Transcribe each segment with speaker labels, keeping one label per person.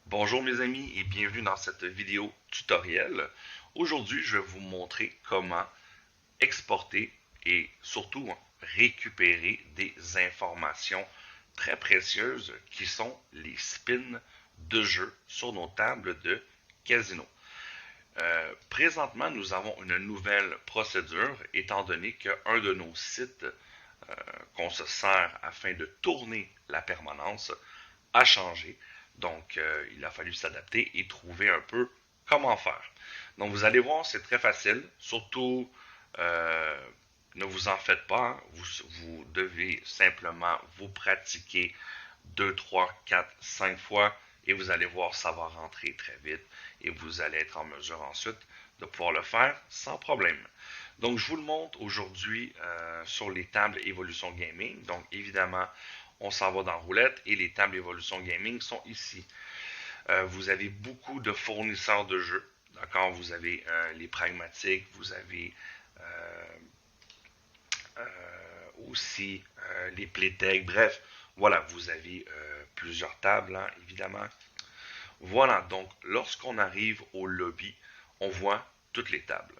Speaker 1: Bonjour mes amis et bienvenue dans cette vidéo tutoriel. Aujourd'hui, je vais vous montrer comment exporter et surtout récupérer des informations très précieuses qui sont les spins de jeu sur nos tables de casino. Présentement, nous avons une nouvelle procédure étant donné qu'un de nos sites qu'on se sert afin de tourner la permanence a changé. Donc, il a fallu s'adapter et trouver un peu comment faire. Donc, vous allez voir, c'est très facile. Surtout, ne vous en faites pas. Hein. Vous devez simplement vous pratiquer 2, 3, 4, 5 fois et vous allez voir, ça va rentrer très vite et vous allez être en mesure ensuite de pouvoir le faire sans problème. Donc, je vous le montre aujourd'hui sur les tables Evolution Gaming. Donc, évidemment, on s'en va dans Roulette et les tables Evolution Gaming sont ici. Vous avez beaucoup de fournisseurs de jeux. D'accord? Vous avez les pragmatiques, vous avez aussi les Playtech. Bref, voilà, vous avez plusieurs tables, hein, évidemment. Voilà, donc lorsqu'on arrive au lobby, on voit toutes les tables.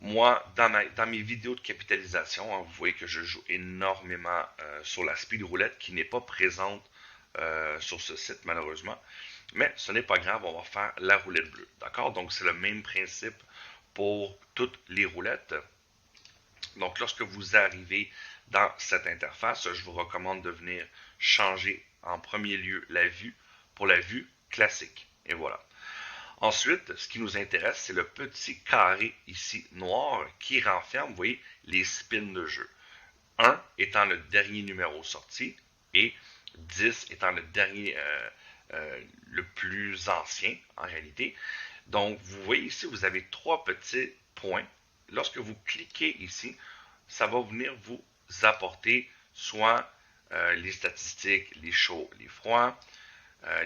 Speaker 1: Moi, dans mes vidéos de capitalisation, hein, vous voyez que je joue énormément sur la speed roulette qui n'est pas présente sur ce site malheureusement. Mais ce n'est pas grave, on va faire la roulette bleue. D'accord? Donc c'est le même principe pour toutes les roulettes. Donc lorsque vous arrivez dans cette interface, je vous recommande de venir changer en premier lieu la vue pour la vue classique. Et voilà. Ensuite, ce qui nous intéresse, c'est le petit carré ici noir qui renferme, vous voyez, les spins de jeu. 1 étant le dernier numéro sorti et 10 étant le dernier, le plus ancien en réalité. Donc, vous voyez ici, vous avez trois petits points. Lorsque vous cliquez ici, ça va venir vous apporter soit les statistiques, les chauds, les froids,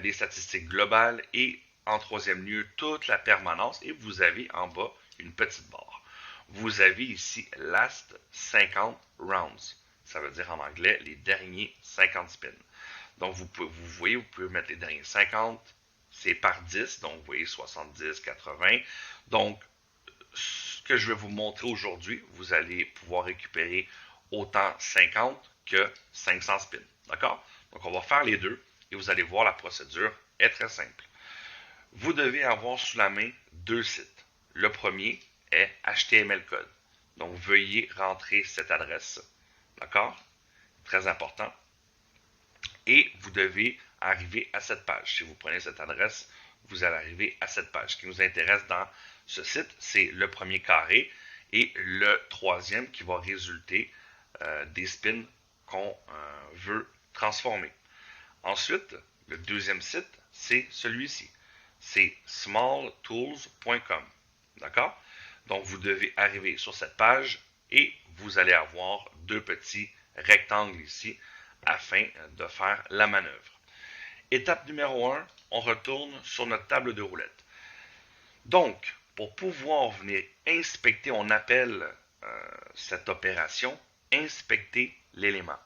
Speaker 1: les statistiques globales et en troisième lieu toute la permanence et vous avez en bas une petite barre. Vous avez ici last 50 rounds. Ça veut dire en anglais les derniers 50 spins. Donc vous voyez, vous pouvez mettre les derniers 50, c'est par 10, donc vous voyez 70, 80. Donc ce que je vais vous montrer aujourd'hui, vous allez pouvoir récupérer autant 50 que 500 spins. D'accord? Donc on va faire les deux et vous allez voir la procédure est très simple. Vous devez avoir sous la main deux sites. Le premier est HTML code. Donc veuillez rentrer cette adresse. D'accord? Très important. Et vous devez arriver à cette page. Si vous prenez cette adresse, vous allez arriver à cette page. Ce qui nous intéresse dans ce site, c'est le premier carré et le troisième qui va résulter des spins qu'on veut transformer. Ensuite, le deuxième site, c'est celui-ci. C'est smalltools.com. D'accord? Donc, vous devez arriver sur cette page et vous allez avoir deux petits rectangles ici afin de faire la manœuvre. Étape numéro 1, on retourne sur notre table de roulette. Donc, pour pouvoir venir inspecter, on appelle cette opération inspecter l'élément.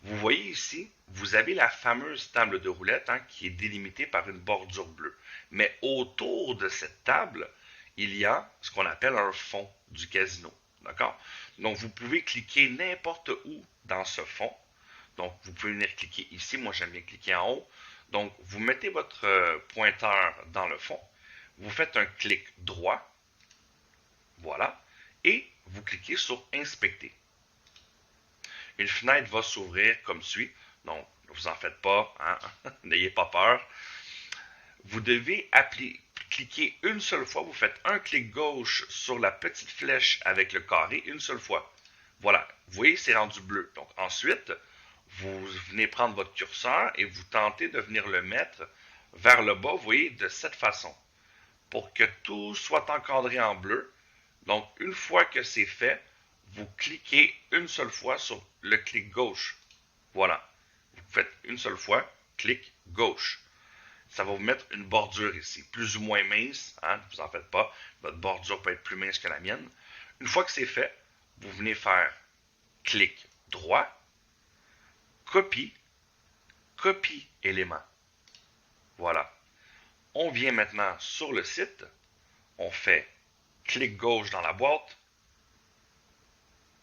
Speaker 1: Vous voyez ici, vous avez la fameuse table de roulette hein, qui est délimitée par une bordure bleue. Mais autour de cette table, il y a ce qu'on appelle un fond du casino. D'accord? Donc, vous pouvez cliquer n'importe où dans ce fond. Donc, vous pouvez venir cliquer ici. Moi, j'aime bien cliquer en haut. Donc, vous mettez votre pointeur dans le fond. Vous faites un clic droit. Voilà. Et vous cliquez sur Inspecter. Une fenêtre va s'ouvrir comme suit. Donc, ne vous en faites pas. Hein? N'ayez pas peur. Vous devez cliquer une seule fois. Vous faites un clic gauche sur la petite flèche avec le carré une seule fois. Voilà. Vous voyez, c'est rendu bleu. Donc, ensuite, vous venez prendre votre curseur et vous tentez de venir le mettre vers le bas, vous voyez, de cette façon. Pour que tout soit encadré en bleu. Donc, une fois que c'est fait, vous cliquez une seule fois sur le clic gauche. Voilà. Vous faites une seule fois, clic gauche. Ça va vous mettre une bordure ici, plus ou moins mince. Hein, ne vous en faites pas. Votre bordure peut être plus mince que la mienne. Une fois que c'est fait, vous venez faire clic droit, copie, copie élément. Voilà. On vient maintenant sur le site, on fait clic gauche dans la boîte,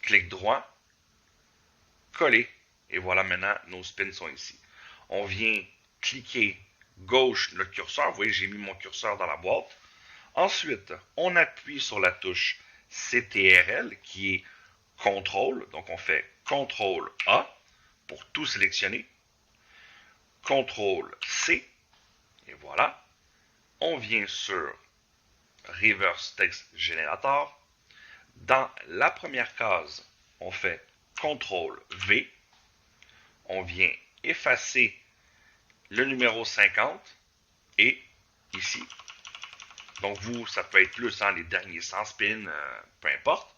Speaker 1: clic droit, coller, et voilà maintenant nos spins sont ici. On vient cliquer gauche notre curseur, vous voyez j'ai mis mon curseur dans la boîte. Ensuite, on appuie sur la touche CTRL qui est contrôle, donc on fait CTRL A pour tout sélectionner, CTRL C, et voilà. On vient sur Reverse Text Generator. Dans la première case, on fait CTRL V. On vient effacer le numéro 50 et ici. Donc vous, ça peut être plus les derniers 100 spins, peu importe.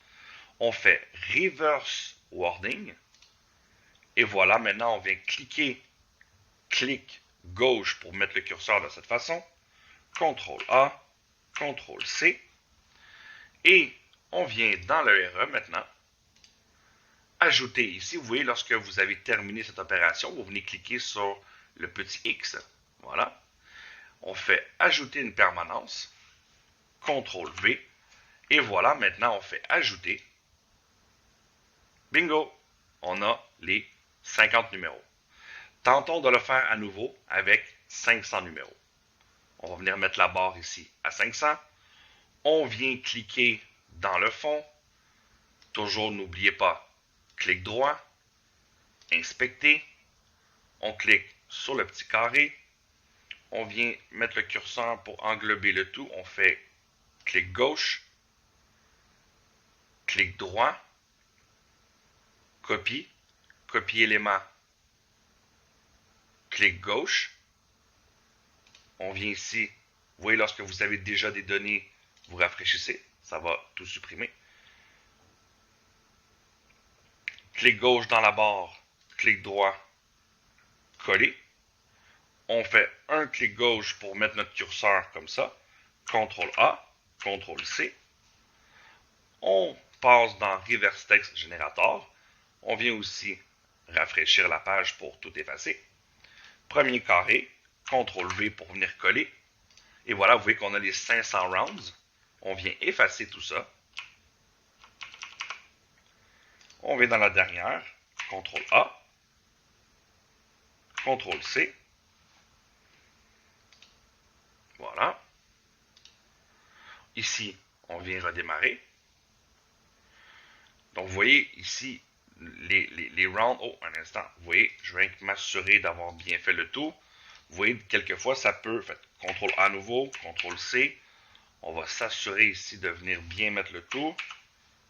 Speaker 1: On fait Reverse Wording. Et voilà, maintenant on vient cliquer, clic gauche pour mettre le curseur de cette façon. CTRL A, CTRL C. Et on vient dans le RE maintenant, ajouter ici. Vous voyez, lorsque vous avez terminé cette opération, vous venez cliquer sur le petit X. Voilà. On fait ajouter une permanence. CTRL V. Et voilà, maintenant on fait ajouter. Bingo! On a les 50 numéros. Tentons de le faire à nouveau avec 500 numéros. On va venir mettre la barre ici à 500. On vient cliquer dans le fond. Toujours, n'oubliez pas, clic droit, inspecter. On clique sur le petit carré. On vient mettre le curseur pour englober le tout. On fait clic gauche, clic droit, copie, copier élément, clic gauche. On vient ici, vous voyez lorsque vous avez déjà des données, vous rafraîchissez, ça va tout supprimer. Clic gauche dans la barre, clic droit, coller. On fait un clic gauche pour mettre notre curseur comme ça. CTRL A, CTRL C. On passe dans Reverse Text Generator. On vient aussi rafraîchir la page pour tout effacer. Premier carré, CTRL V pour venir coller. Et voilà, vous voyez qu'on a les 500 rounds. On vient effacer tout ça. On vient dans la dernière, CTRL A, CTRL C. Voilà. Ici, on vient redémarrer. Donc, vous voyez ici, les rounds. Oh, un instant. Vous voyez, je viens m'assurer d'avoir bien fait le tout. Vous voyez, quelquefois, ça peut. Faites CTRL A à nouveau, CTRL C. On va s'assurer ici de venir bien mettre le tout.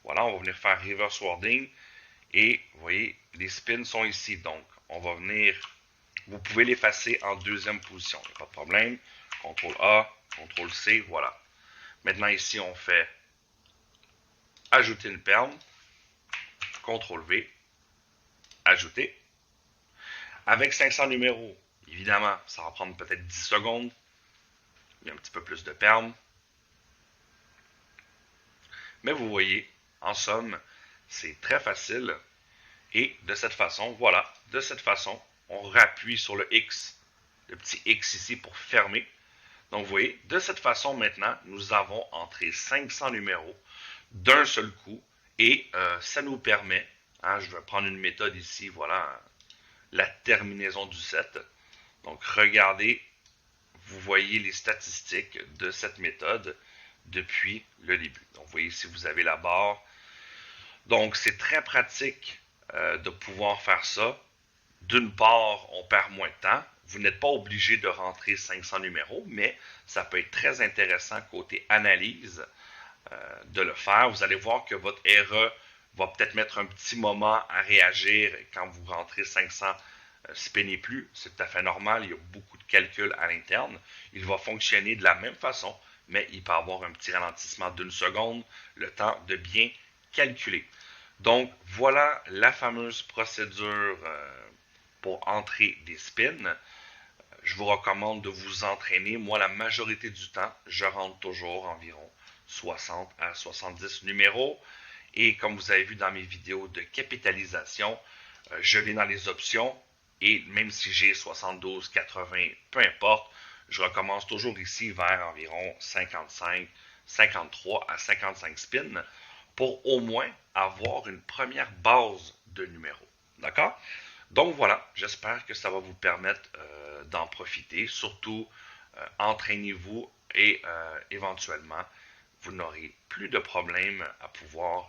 Speaker 1: Voilà, on va venir faire Reverse Wording. Et vous voyez, les spins sont ici. Donc, on va venir. Vous pouvez l'effacer en deuxième position. Il n'y a pas de problème. CTRL A, CTRL C, voilà. Maintenant, ici, on fait ajouter une perle. CTRL V. Ajouter. Avec 500 numéros, évidemment, ça va prendre peut-être 10 secondes. Il y a un petit peu plus de perles. Mais vous voyez, en somme, c'est très facile. Et de cette façon, voilà, de cette façon, on rappuie sur le X, le petit X ici pour fermer. Donc vous voyez, de cette façon maintenant, nous avons entré 500 numéros d'un seul coup. Et ça nous permet, je vais prendre une méthode ici, voilà, la terminaison du set. Donc regardez, vous voyez les statistiques de cette méthode depuis le début. Donc vous voyez ici, vous avez la barre. Donc c'est très pratique de pouvoir faire ça. D'une part, on perd moins de temps. Vous n'êtes pas obligé de rentrer 500 numéros, mais ça peut être très intéressant côté analyse de le faire. Vous allez voir que votre RE va peut-être mettre un petit moment à réagir quand vous rentrez 500 spin et plus. C'est tout à fait normal. Il y a beaucoup de calculs à l'interne. Il va fonctionner de la même façon, mais il peut avoir un petit ralentissement d'une seconde, le temps de bien calculer. Donc, voilà la fameuse procédure pour entrer des spins. Je vous recommande de vous entraîner. Moi, la majorité du temps, je rentre toujours environ 60 à 70 numéros. Et comme vous avez vu dans mes vidéos de capitalisation, je vais dans les options et même si j'ai 72, 80, peu importe, Je recommence toujours ici vers environ 55, 53 à 55 spins pour au moins avoir une première base de numéros. D'accord? Donc voilà, j'espère que ça va vous permettre d'en profiter. Surtout, entraînez-vous et éventuellement, vous n'aurez plus de problèmes à pouvoir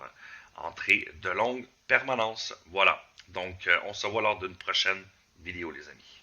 Speaker 1: entrer de longues permanences. Voilà. Donc, on se voit lors d'une prochaine vidéo, les amis.